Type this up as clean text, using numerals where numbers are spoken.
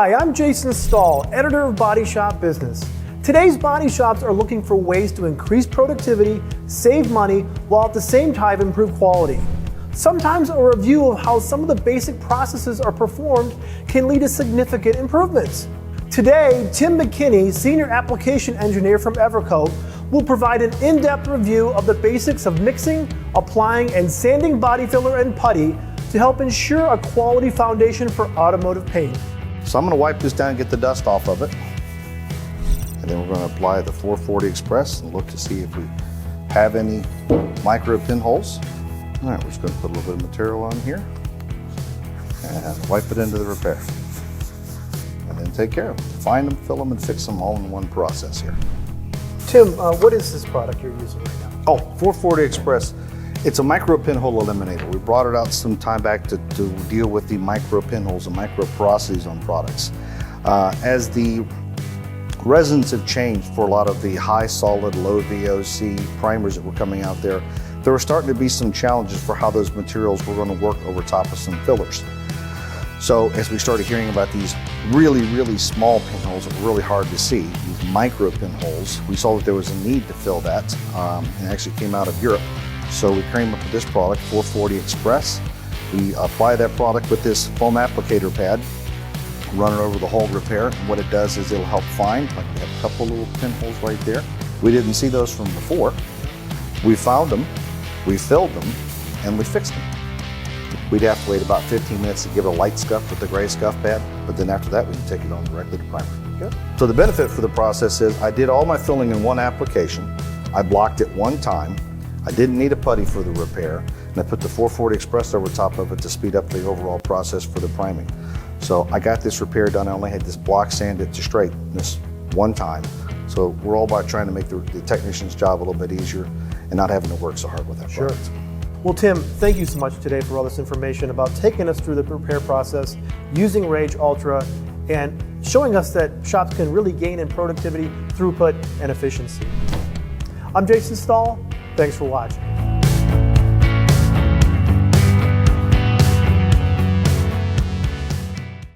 Hi, I'm Jason Stahl, editor of Body Shop Business. Today's body shops are looking for ways to increase productivity, save money, while at the same time improve quality. Sometimes a review of how some of the basic processes are performed can lead to significant improvements. Today, Tim McKinney, Senior Application Engineer from Evercoat, will provide an in-depth review of the basics of mixing, applying, and sanding body filler and putty to help ensure a quality foundation for automotive paint. So I'm going to wipe this down and get the dust off of it. And then we're going to apply the 440 Express and look to see if we have any micro pinholes. All right, we're just going to put a little bit of material on here and wipe it into the repair. And then take care of them. Find them, fill them, and fix them all in one process here. Tim, what is this product you're using right now? Oh, 440 Express. It's a micro pinhole eliminator. We brought it out some time back to deal with the micro pinholes and micro porosities on products. As the resins have changed for a lot of the high solid, low VOC primers that were coming out there were starting to be some challenges for how those materials were going to work over top of some fillers. So as we started hearing about these really, really small pinholes that were really hard to see, these micro pinholes, we saw that there was a need to fill that, and it actually came out of Europe. So we came up with this product, 440 Express. We apply that product with this foam applicator pad, run it over the whole repair. And what it does is it'll help find, like we have a couple little pinholes right there. We didn't see those from before. We found them, we filled them, and we fixed them. We'd have to wait about 15 minutes to give it a light scuff with the gray scuff pad, but then after that we can take it on directly to primer. Good. So the benefit for the process is I did all my filling in one application. I blocked it one time. I didn't need a putty for the repair, and I put the 440 Express over top of it to speed up the overall process for the priming. So I got this repair done. I only had this block sanded to straight this one time. So we're all about trying to make the technician's job a little bit easier and not having to work so hard with that product. Well, Tim, thank you so much today for all this information about taking us through the repair process, using Rage Ultra, and showing us that shops can really gain in productivity, throughput, and efficiency. I'm Jason Stahl. Thanks for watching.